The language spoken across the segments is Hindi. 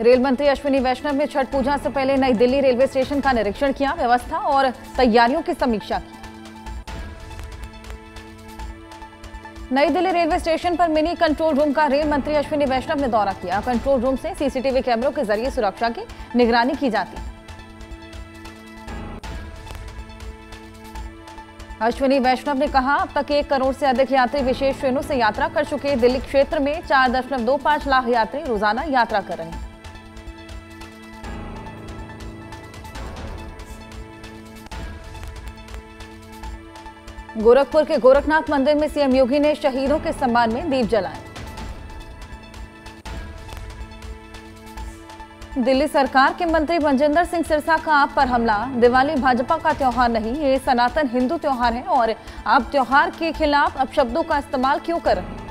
रेल मंत्री अश्विनी वैष्णव ने छठ पूजा से पहले नई दिल्ली रेलवे स्टेशन का निरीक्षण किया, व्यवस्था और तैयारियों की समीक्षा की। नई दिल्ली रेलवे स्टेशन पर मिनी कंट्रोल रूम का रेल मंत्री अश्विनी वैष्णव ने दौरा किया। कंट्रोल रूम से सीसीटीवी कैमरों के जरिए सुरक्षा की निगरानी की जाती है। अश्विनी वैष्णव ने कहा, अब तक 1 करोड़ से अधिक यात्री विशेष ट्रेनों से यात्रा कर चुके। दिल्ली क्षेत्र में 4.25 लाख यात्री रोजाना यात्रा कर रहे हैं। गोरखपुर के गोरखनाथ मंदिर में सीएम योगी ने शहीदों के सम्मान में दीप जलाए। दिल्ली सरकार के मंत्री मनजिंदर सिंह सिरसा का आप पर हमला। दिवाली भाजपा का त्योहार नहीं, ये सनातन हिंदू त्योहार है और आप त्योहार के खिलाफ अपशब्दों का इस्तेमाल क्यों कर रहे हैं?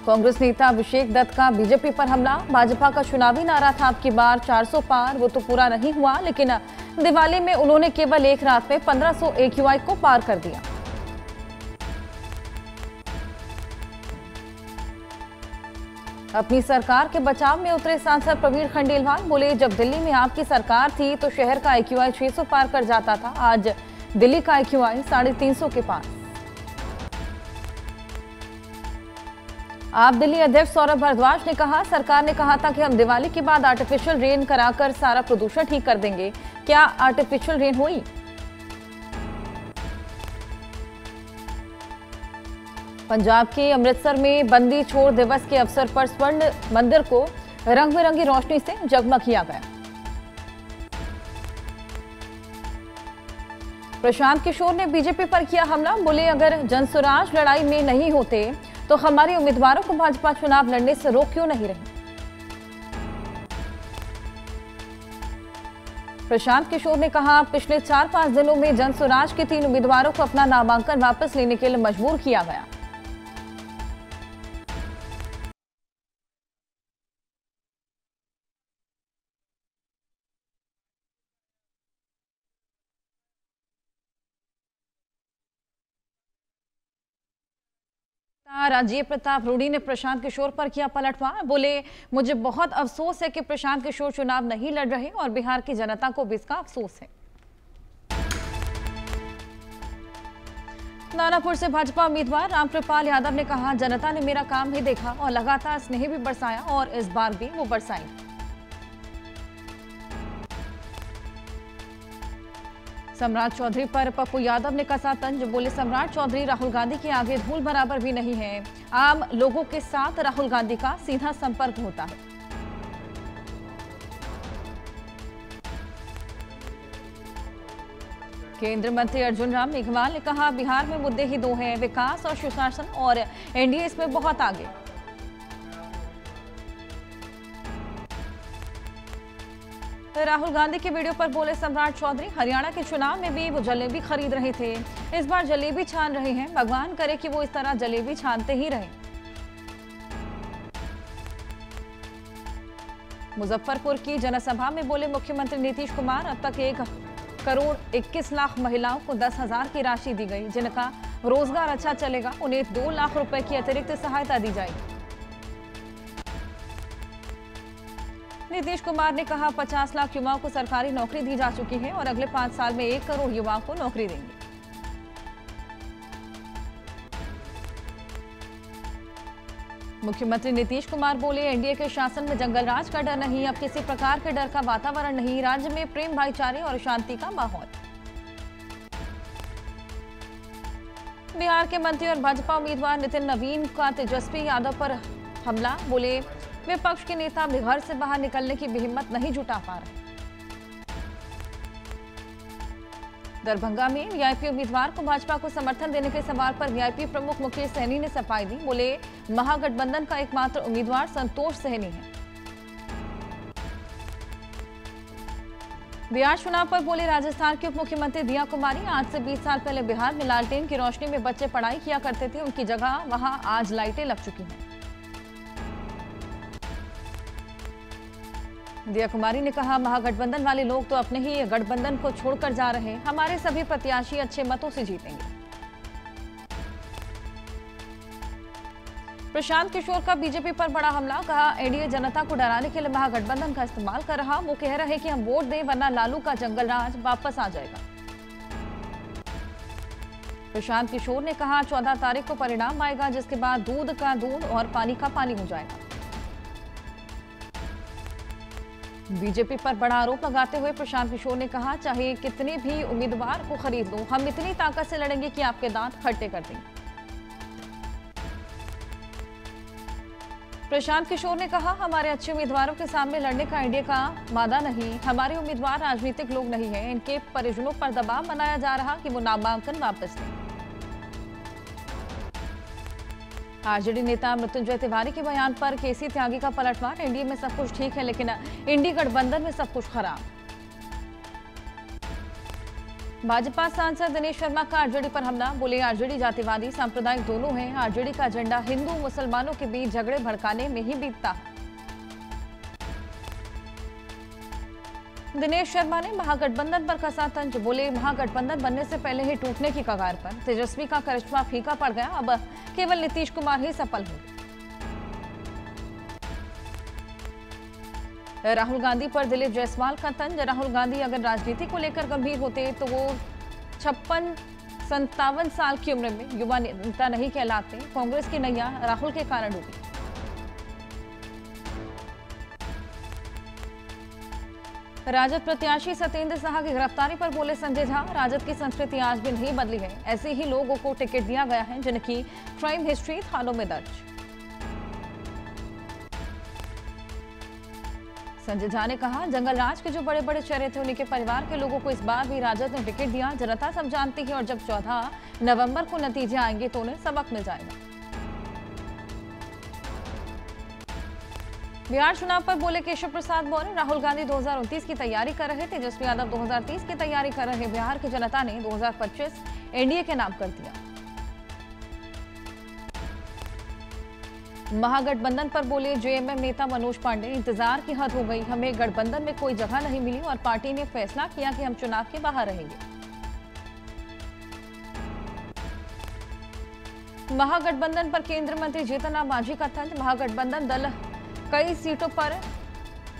कांग्रेस नेता अभिषेक दत्त का बीजेपी पर हमला। भाजपा का चुनावी नारा था अब की बार 400 पार, वो तो पूरा नहीं हुआ, लेकिन दिवाली में उन्होंने केवल एक रात में 1500 AQI को पार कर दिया। अपनी सरकार के बचाव में उतरे सांसद प्रवीण खंडेलवाल बोले, जब दिल्ली में आपकी सरकार थी तो शहर का AQI 600 पार कर जाता था, आज दिल्ली का AQI 350 के पार। आप दिल्ली अध्यक्ष सौरभ भारद्वाज ने कहा, सरकार ने कहा था कि हम दिवाली के बाद आर्टिफिशियल रेन कराकर सारा प्रदूषण ठीक कर देंगे। क्या आर्टिफिशियल रेन हुई? पंजाब के अमृतसर में बंदी छोड़ दिवस के अवसर पर स्वर्ण मंदिर को रंग बिरंगी रोशनी से जगमग किया गया। प्रशांत किशोर ने बीजेपी पर किया हमला। बोले, अगर जनसुराज लड़ाई में नहीं होते तो हमारे उम्मीदवारों को भाजपा चुनाव लड़ने से रोक क्यों नहीं रही? प्रशांत किशोर ने कहा, पिछले 4-5 दिनों में जनसुराज के 3 उम्मीदवारों को अपना नामांकन वापस लेने के लिए मजबूर किया गया। राजीव प्रताप रूडी ने प्रशांत किशोर पर किया पलटवार। बोले, मुझे बहुत अफसोस है कि प्रशांत किशोर चुनाव नहीं लड़ रहे और बिहार की जनता को भी इसका अफसोस है। दानापुर से भाजपा उम्मीदवार रामकृपाल यादव ने कहा, जनता ने मेरा काम भी देखा और लगातार स्नेह भी बरसाया और इस बार भी वो बरसाएंगे। सम्राट चौधरी पर पप्पू यादव ने कसा तंज। बोले, सम्राट चौधरी राहुल गांधी के आगे धूल बराबर भी नहीं है। आम लोगों के साथ राहुल गांधी का सीधा संपर्क होता है। केंद्रीय मंत्री अर्जुन राम मेघवाल ने कहा, बिहार में मुद्दे ही 2 हैं, विकास और सुशासन, और एनडीए इसमें बहुत आगे। राहुल गांधी के वीडियो पर बोले सम्राट चौधरी, हरियाणा के चुनाव में भी वो जलेबी खरीद रहे थे, इस बार जलेबी छान रहे हैं। भगवान करे कि वो इस तरह जलेबी छानते ही रहें। मुजफ्फरपुर की जनसभा में बोले मुख्यमंत्री नीतीश कुमार, अब तक 1 करोड़ 21 लाख महिलाओं को 10,000 की राशि दी गई। जिनका रोजगार अच्छा चलेगा उन्हें 2 लाख रुपए की अतिरिक्त सहायता दी जाएगी। नीतीश कुमार ने कहा, 50 लाख युवाओं को सरकारी नौकरी दी जा चुकी है और अगले 5 साल में 1 करोड़ युवाओं को नौकरी देंगे। मुख्यमंत्री नीतीश कुमार बोले, एनडीए के शासन में जंगलराज का डर नहीं, अब किसी प्रकार के डर का वातावरण नहीं, राज्य में प्रेम, भाईचारे और शांति का माहौल। बिहार के मंत्री और भाजपा उम्मीदवार नितिन नवीन का तेजस्वी यादव पर हमला। बोले, विपक्ष के नेता भी घर से बाहर निकलने की भी हिम्मत नहीं जुटा पा रहे। दरभंगा में वीआईपी उम्मीदवार को भाजपा को समर्थन देने के सवाल पर वीआईपी प्रमुख मुकेश सहनी ने सफाई दी। बोले, महागठबंधन का एकमात्र उम्मीदवार संतोष सहनी है। बिहार चुनाव पर बोले राजस्थान के उप मुख्यमंत्री दिया कुमारी, आज से 20 साल पहले बिहार में लालटेन की रोशनी में बच्चे पढ़ाई किया करते थे, उनकी जगह वहां आज लाइटें लग चुकी हैं। दिया कुमारी ने कहा, महागठबंधन वाले लोग तो अपने ही गठबंधन को छोड़कर जा रहे हैं, हमारे सभी प्रत्याशी अच्छे मतों से जीतेंगे। प्रशांत किशोर का बीजेपी पर बड़ा हमला, कहा एनडीए जनता को डराने के लिए महागठबंधन का इस्तेमाल कर रहा। वो कह रहे कि हम वोट दें वरना लालू का जंगल राज वापस आ जाएगा। प्रशांत किशोर ने कहा 14 तारीख को परिणाम आएगा, जिसके बाद दूध का दूध और पानी का पानी हो जाएगा। बीजेपी पर बड़ा आरोप लगाते हुए प्रशांत किशोर ने कहा चाहे कितने भी उम्मीदवार को खरीद लो, हम इतनी ताकत से लड़ेंगे कि आपके दांत खट्टे कर देंगे। प्रशांत किशोर ने कहा हमारे अच्छे उम्मीदवारों के सामने लड़ने का एनडीए का वादा नहीं। हमारे उम्मीदवार राजनीतिक लोग नहीं हैं। इनके परिजनों पर दबाव बनाया जा रहा कि वो नामांकन वापस लें। आरजेडी नेता मृत्युंजय तिवारी के बयान पर केसी त्यागी का पलटवार, एनडीए में सब कुछ ठीक है लेकिन इंडी गठबंधन में सब कुछ खराब। भाजपा सांसद दिनेश शर्मा का आरजेडी पर हमला, बोले आरजेडी जातिवादी सांप्रदायिक दोनों हैं। आरजेडी का एजेंडा हिंदू मुसलमानों के बीच झगड़े भड़काने में ही बीतता है। दिनेश शर्मा ने महागठबंधन पर कसा तंज, बोले महागठबंधन बनने से पहले ही टूटने की कगार पर। तेजस्वी का करिश्मा फीका पड़ गया, अब केवल नीतीश कुमार ही सफल होंगे। राहुल गांधी पर दिलीप जायसवाल का तंज, राहुल गांधी अगर राजनीति को लेकर गंभीर होते तो वो 56-57 साल की उम्र में युवा नेता नहीं कहलाते। कांग्रेस की नैया राहुल के कारण डूबी। राजद प्रत्याशी सत्येंद्र शाह की गिरफ्तारी पर बोले संजय झा, राजद की संस्कृति आज भी नहीं बदली है। ऐसे ही लोगों को टिकट दिया गया है जिनकी क्राइम हिस्ट्री थानों में दर्ज। संजय झा ने कहा जंगल राज के जो बड़े बड़े चेहरे थे उन्हीं के परिवार के लोगों को इस बार भी राजद ने टिकट दिया। जनता सब जानती है और जब 14 नवंबर को नतीजे आएंगे तो उन्हें सबक मिल जाएगा। बिहार चुनाव पर बोले केशव प्रसाद मौर्य, राहुल गांधी 2029 की तैयारी कर रहे, तेजस्वी यादव 2030 की तैयारी कर रहे। बिहार की जनता ने 2025 एनडीए के नाम कर दिया। महागठबंधन पर बोले जेएमएम नेता मनोज पांडे, इंतजार की हद हो गई, हमें गठबंधन में कोई जगह नहीं मिली और पार्टी ने फैसला किया कि हम चुनाव के बाहर रहेंगे। महागठबंधन पर केंद्रीय मंत्री जीतन राम मांझी का तंज, महागठबंधन दल कई सीटों पर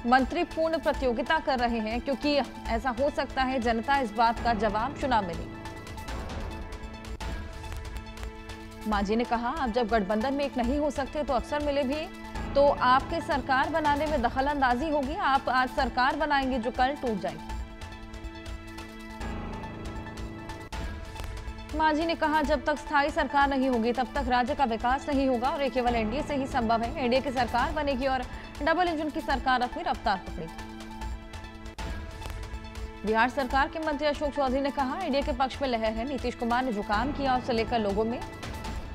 मंत्री पूर्ण प्रतियोगिता कर रहे हैं क्योंकि ऐसा हो सकता है जनता इस बात का जवाब चुनाव में देगी। मांझी ने कहा अब जब गठबंधन में एक नहीं हो सकते तो अवसर मिले भी तो आपके सरकार बनाने में दखलंदाजी होगी। आप आज सरकार बनाएंगे जो कल टूट जाएगी। मांझी ने कहा जब तक स्थायी सरकार नहीं होगी तब तक राज्य का विकास नहीं होगा और ये केवल एनडीए से ही संभव है। एनडीए की सरकार बनेगी और डबल इंजन की सरकार अपनी रफ्तार पकड़ेगी। बिहार सरकार के मंत्री अशोक चौधरी ने कहा एनडीए के पक्ष में लहर है। नीतीश कुमार ने जो काम किया उसे लेकर लोगों में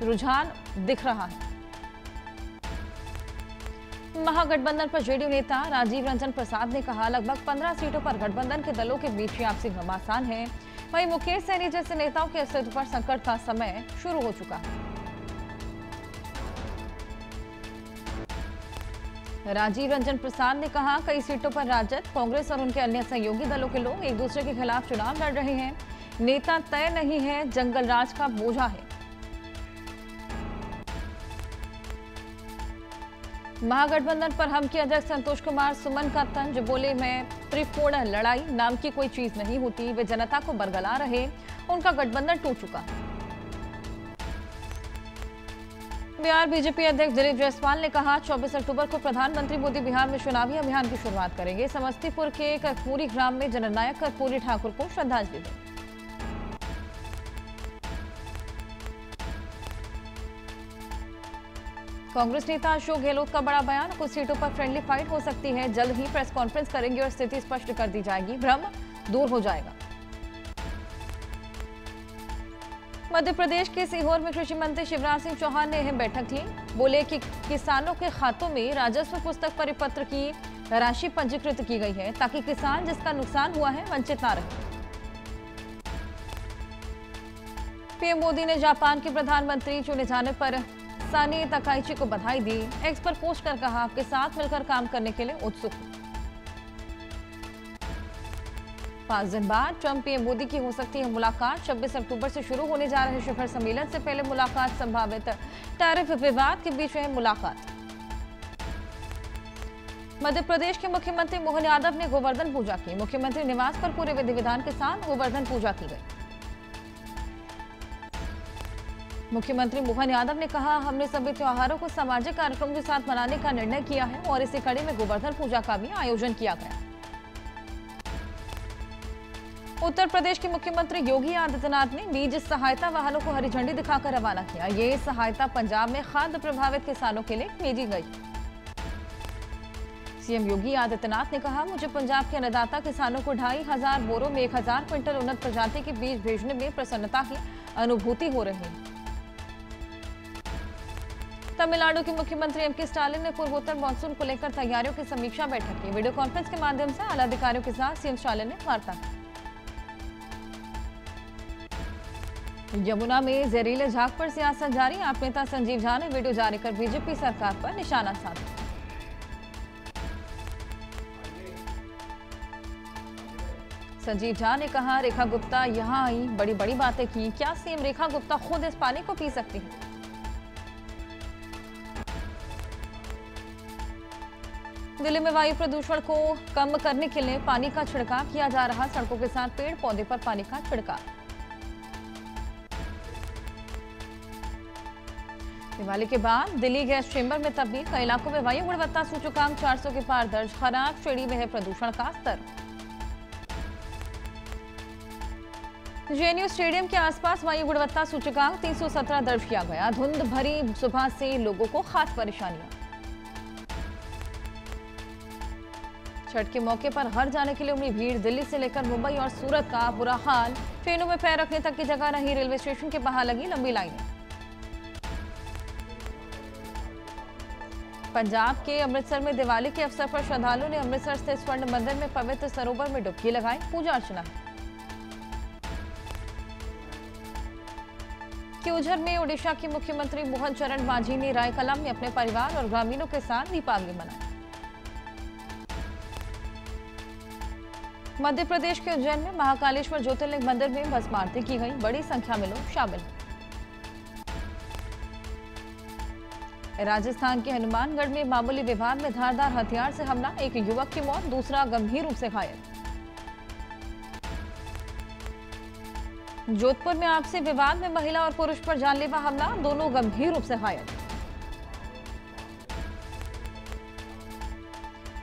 रुझान दिख रहा है। महागठबंधन पर जेडीयू नेता राजीव रंजन प्रसाद ने कहा लगभग 15 सीटों पर गठबंधन के दलों के बीच आपसी घमासान है। वहीं मुकेश सहनी जैसे नेताओं के अस्तित्व पर संकट का समय शुरू हो चुका है। राजीव रंजन प्रसाद ने कहा कई सीटों पर राजद, कांग्रेस और उनके अन्य सहयोगी दलों के लोग एक दूसरे के खिलाफ चुनाव लड़ रहे हैं। नेता तय नहीं है, जंगल राज का बोझा है। महागठबंधन पर हम के अध्यक्ष संतोष कुमार सुमन का तंज, बोले मैं त्रिकोण लड़ाई नाम की कोई चीज नहीं होती। वे जनता को बरगला रहे, उनका गठबंधन टूट चुका। बिहार बीजेपी अध्यक्ष दिलीप जायसवाल ने कहा 24 अक्टूबर को प्रधानमंत्री मोदी बिहार में चुनावी अभियान की शुरुआत करेंगे। समस्तीपुर के कर्पूरी ग्राम में जननायक कर्पूरी ठाकुर को श्रद्धांजलि दें। कांग्रेस नेता अशोक गहलोत का बड़ा बयान, कुछ सीटों पर फ्रेंडली फाइट हो सकती है। जल्द ही प्रेस कॉन्फ्रेंस करेंगे और स्थिति स्पष्ट कर दी जाएगी, भ्रम दूर हो जाएगा। मध्य प्रदेश के सीहोर में कृषि मंत्री शिवराज सिंह चौहान ने अहम बैठक की। बोले कि किसानों के खातों में राजस्व पुस्तक परिपत्र की राशि पंजीकृत की गई है ताकि किसान जिसका नुकसान हुआ है वंचित न रहे। पीएम मोदी ने जापान के प्रधानमंत्री चुने जाने पर सानी तकाइची को बधाई दी। एक्स पर पोस्ट कर कहा आपके साथ मिलकर काम करने के लिए उत्सुक हूं। 5 दिन बाद ट्रंप पीएम मोदी की हो सकती है मुलाकात। 26 अक्टूबर से शुरू होने जा रहे शिखर सम्मेलन से पहले मुलाकात संभावित। टैरिफ विवाद के बीच है मुलाकात। मध्य प्रदेश के मुख्यमंत्री मोहन यादव ने गोवर्धन पूजा की। मुख्यमंत्री निवास पर पूरे विधि विधान के साथ गोवर्धन पूजा की गई। मुख्यमंत्री मोहन यादव ने कहा, हमने सभी त्योहारों को सामाजिक कार्यक्रमों के साथ मनाने का निर्णय किया है और इसी कड़ी में गोवर्धन पूजा का भी आयोजन किया गया। उत्तर प्रदेश के मुख्यमंत्री योगी आदित्यनाथ ने बीज सहायता वाहनों को हरी झंडी दिखाकर रवाना किया। ये सहायता पंजाब में खाद्य प्रभावित किसानों के लिए भेजी गई। सीएम योगी आदित्यनाथ ने कहा, मुझे पंजाब के अन्नदाता किसानों को 2500 बोरों में 1000 क्विंटल उन्नत प्रजाति के बीज भेजने में प्रसन्नता की अनुभूति हो रही है। तमिलनाडु के मुख्यमंत्री एम के स्टालिन ने पूर्वोत्तर मानसून को लेकर तैयारियों की समीक्षा बैठक की। वीडियो कॉन्फ्रेंस के माध्यम से आला अधिकारियों के साथ सीएम स्टालिन ने वार्ता की। यमुना में जहरीले झाग पर सियासत जारी। आप नेता संजीव झा ने वीडियो जारी कर बीजेपी सरकार पर निशाना साधा। संजीव झा ने कहा, रेखा गुप्ता यहां आई, बड़ी बड़ी बातें की। क्या सीएम रेखा गुप्ता खुद इस पानी को पी सकती है? दिल्ली में वायु प्रदूषण को कम करने के लिए पानी का छिड़काव किया जा रहा। सड़कों के साथ पेड़ पौधे पर पानी का छिड़काव। दिवाली के बाद दिल्ली गैस चेंबर में तब्दील। कई इलाकों में वायु गुणवत्ता सूचकांक 400 के पार दर्ज। खराब श्रेणी में है प्रदूषण का स्तर। जेएनयू स्टेडियम के आसपास वायु गुणवत्ता सूचकांक 317 दर्ज किया गया। धुंध भरी सुबह से लोगों को खास परेशानियां। छठ के मौके पर हर जाने के लिए उमड़ी भीड़। दिल्ली से लेकर मुंबई और सूरत का बुरा हाल। ट्रेनों में पैर रखने तक की जगह नहीं। रेलवे स्टेशन के बाहर लगी लंबी लाइनें। पंजाब के अमृतसर में दिवाली के अवसर पर श्रद्धालुओं ने अमृतसर स्थित स्वर्ण मंदिर में पवित्र सरोवर में डुबकी लगाई। पूजा अर्चना। क्योंझर में ओडिशा के मुख्यमंत्री मोहन चरण मांझी ने रायकलम में अपने परिवार और ग्रामीणों के साथ दीपावली मनाई। मध्य प्रदेश के उज्जैन में महाकालेश्वर ज्योतिर्लिंग मंदिर में भस्म आरती की गई। बड़ी संख्या में लोग शामिल। राजस्थान के हनुमानगढ़ में मामूली विवाद में धारदार हथियार से हमला। एक युवक की मौत, दूसरा गंभीर रूप से घायल। जोधपुर में आपसी विवाद में महिला और पुरुष पर जानलेवा हमला, दोनों गंभीर रूप से घायल।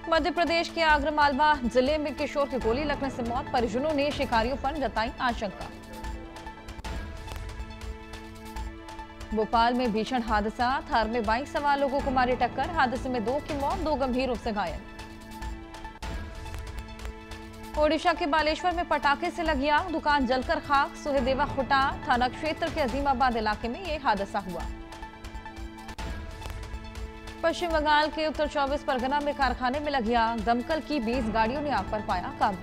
मध्य प्रदेश के आगरमालवा जिले में किशोर की गोली लगने से मौत। परिजनों ने शिकारियों पर जताई आशंका। भोपाल में भीषण हादसा। थार में बाइक सवार लोगों को मारी टक्कर। हादसे में 2 की मौत, 2 गंभीर रूप से घायल। ओडिशा के बालेश्वर में पटाखे से लगी आग, दुकान जलकर खाक। सुहेदेवा खुटा थाना क्षेत्र के अजीमाबाद इलाके में यह हादसा हुआ। पश्चिम बंगाल के उत्तर 24 परगना में कारखाने में लगी आग। दमकल की 20 गाड़ियों ने आग पर पाया काबू।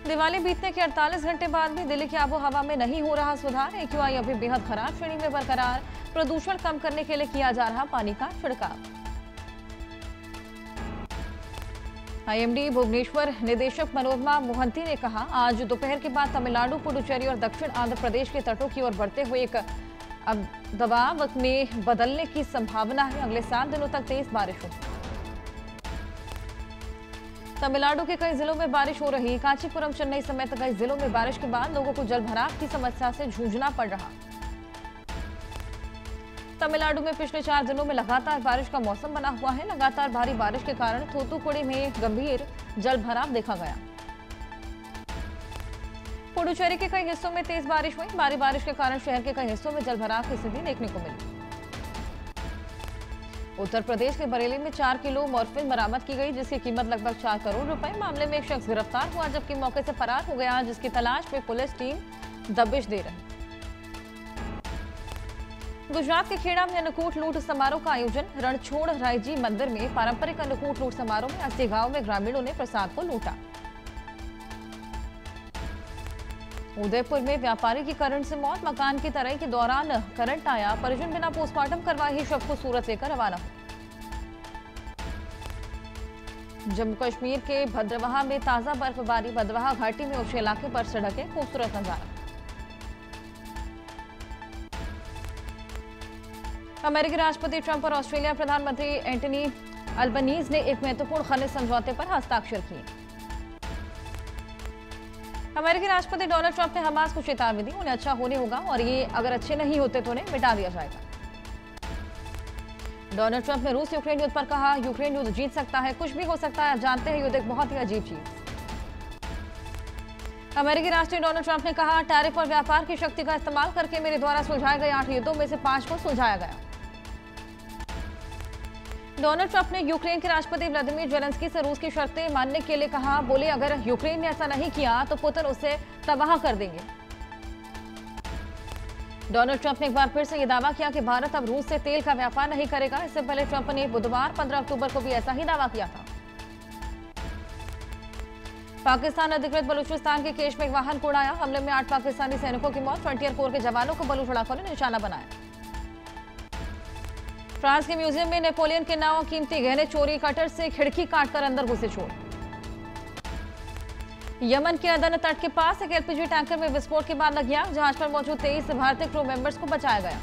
दिवाली बीतने के 48 घंटे बाद भी दिल्ली की आबोहवा में नहीं हो रहा सुधार। एक्यूआई अभी बेहद खराब श्रेणी में बरकरार। प्रदूषण कम करने के लिए किया जा रहा पानी का छिड़काव। आईएमडी भुवनेश्वर निदेशक मनोरमा मोहंती ने कहा, आज दोपहर के बाद तमिलनाडु, पुडुचेरी और दक्षिण आंध्र प्रदेश के तटों की ओर बढ़ते हुए एक अब दबाव में बदलने की संभावना है। अगले 7 दिनों तक तेज बारिश होगी। तमिलनाडु के कई जिलों में बारिश हो रही। कांचीपुरम, चेन्नई समेत कई जिलों में बारिश के बाद लोगों को जलभराव की समस्या से जूझना पड़ रहा। तमिलनाडु में पिछले 4 दिनों में लगातार बारिश का मौसम बना हुआ है। लगातार भारी बारिश के कारण थूथुकुडी में गंभीर जलभराव देखा गया। पुडुचेरी के कई हिस्सों में तेज बारिश हुई। भारी बारिश के कारण शहर के कई हिस्सों में जलभराव की स्थिति देखने को मिली। उत्तर प्रदेश के बरेली में 4 किलो मॉर्फिन बरामद की गई, जिसकी कीमत लगभग 4 करोड़ रुपए। मामले में एक शख्स गिरफ्तार हुआ, जबकि मौके से फरार हो गया, जिसकी तलाश में पुलिस टीम दबिश दे रही। गुजरात के खेड़ा में अन्नकूट लूट समारोह का आयोजन। रणछोड़ रायजी मंदिर में पारंपरिक अन्नकूट लूट समारोह में 80 गांव में ग्रामीणों ने प्रसाद को लूटा। उदयपुर में व्यापारी की करंट से मौत। मकान की तराई के दौरान करंट आया। परिजन बिना पोस्टमार्टम करवाए ही शव को सूरत लेकर रवाना हुए। जम्मू कश्मीर के भद्रवाह में ताजा बर्फबारी, भद्रवाह घाटी में ऊंचे इलाके पर सड़कें, खूबसूरत नजारा। अमेरिकी राष्ट्रपति ट्रंप और ऑस्ट्रेलिया प्रधानमंत्री एंटनी अल्बनीज ने एक महत्वपूर्ण खनिज समझौते पर हस्ताक्षर किए। अमेरिकी राष्ट्रपति डोनाल्ड ट्रंप ने हमास को चेतावनी दी, उन्हें अच्छा होने होगा और ये अगर अच्छे नहीं होते तो उन्हें मिटा दिया जाएगा। डोनाल्ड ट्रंप ने रूस यूक्रेन युद्ध पर कहा, यूक्रेन युद्ध जीत सकता है, कुछ भी हो सकता है, आप जानते हैं युद्ध एक बहुत ही अजीब चीज। अमेरिकी राष्ट्रपति डोनाल्ड ट्रंप ने कहा, टैरिफ और व्यापार की शक्ति का इस्तेमाल करके मेरे द्वारा सुलझाए गए 8 युद्धों में से 5 को सुलझाया गया। डोनाल्ड ट्रंप ने यूक्रेन के राष्ट्रपति व्लादिमीर जेलेंस्की से रूस की शर्तें मानने के लिए कहा, बोले अगर यूक्रेन ने ऐसा नहीं किया तो पुतिन उसे तबाह कर देंगे। डोनाल्ड ट्रंप ने एक बार फिर से यह दावा किया कि भारत अब रूस से तेल का व्यापार नहीं करेगा। इससे पहले ट्रंप ने बुधवार 15 अक्टूबर को भी ऐसा ही दावा किया था। पाकिस्तान अधिकृत बलूचिस्तान के केश में एक वाहन को उड़ाया, हमले में 8 पाकिस्तानी सैनिकों की मौत, फ्रंटियर कोर के जवानों को बलूच लड़ाकों ने निशाना बनाया। फ्रांस के म्यूजियम में नेपोलियन के नाव कीमती गहने चोरी, कटर से खिड़की काटकर अंदर घुसे चोर। यमन के अदन तट के पास एक एलपीजी टैंकर में विस्फोट के बाद लग आग, जहाज पर मौजूद 23 भारतीय क्रू मेंबर्स को बचाया गया।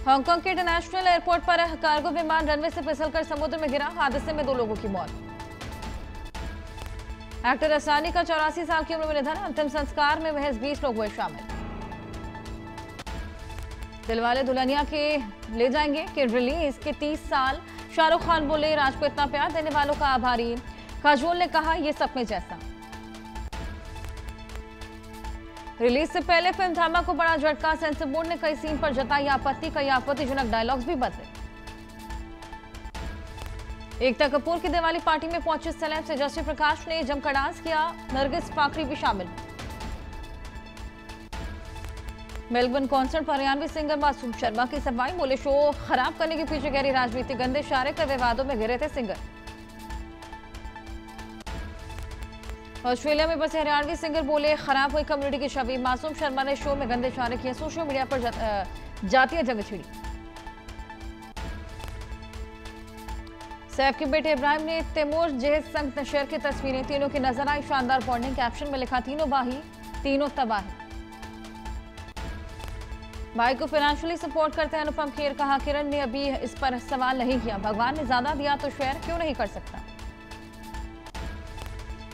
हांगकांग के इंटरनेशनल एयरपोर्ट पर कार्गो विमान रनवे से फिसलकर समुद्र में गिरा, हादसे में 2 लोगों की मौत। एक्टर असरानी का 84 साल की उम्र में निधन, अंतिम संस्कार में महज 20 लोग हुए शामिल। दिलवाले दुल्हनिया के ले जाएंगे कि रिलीज के 30 साल, शाहरुख खान बोले राज को इतना प्यार देने वालों का आभारी, काजोल ने कहा ये सपने जैसा। रिलीज से पहले फिल्म धामा को बड़ा झटका, सेंसर बोर्ड ने कई सीन पर जताई आपत्ति, कई आपत्तिजनक डायलॉग्स भी बदले। एकता कपूर की दिवाली पार्टी में पहुंचे सेलेब तेजस्वी प्रकाश ने जमकर डांस किया, नरगिस फाखरी भी शामिल। मेलबर्न कॉन्सर्ट पर हरियाणवी सिंगर मासूम शर्मा की सफाई, बोले शो खराब करने के पीछे गहरी राजनीति, गंदे इशारे कर विवादों में घिरे थे सिंगर। ऑस्ट्रेलिया में बसे हरियाणवी सिंगर बोले खराब हुई कम्युनिटी की छवि, मासूम शर्मा ने शो में गंदे इशारे किए, सोशल मीडिया पर जातीय जंग छिड़ी। सैफ के बेटे इब्राहिम ने तैमूर जहेज संग शेयर की तस्वीरें, तीनों की नजर आई शानदार बॉन्डिंग, कैप्शन में लिखा तीनों बाही तीनों तबाही। भाई को फाइनेंशियली सपोर्ट करते हैं अनुपम खेर, कहा किरण ने अभी इस पर सवाल नहीं किया, भगवान ने ज्यादा दिया तो शेयर क्यों नहीं कर सकता।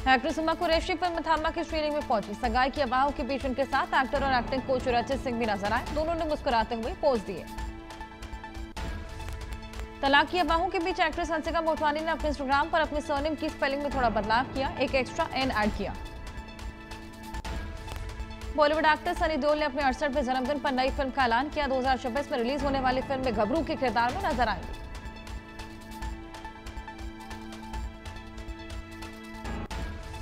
एक्ट्रेस उमा कुरैशी फिल्म धामा की स्क्रीनिंग में पहुंची, सगाई की अबाहों के बीच उनके साथ एक्टर और एक्टिंग कोच रचित सिंह भी नजर आए, दोनों ने मुस्कुराते हुए पोज दिए। तलाक की अबाहों के बीच एक्ट्रेस हंसिका मोटवानी ने अपने इंस्टाग्राम पर अपने सरनेम की स्पेलिंग में थोड़ा बदलाव किया, एक एक्स्ट्रा एन ऐड किया। बॉलीवुड एक्टर सनी देओल ने अपने 68वें जन्मदिन पर नई फिल्म का ऐलान किया, 2026 में रिलीज होने वाली फिल्म में घबरू के किरदार में नजर आएंगे।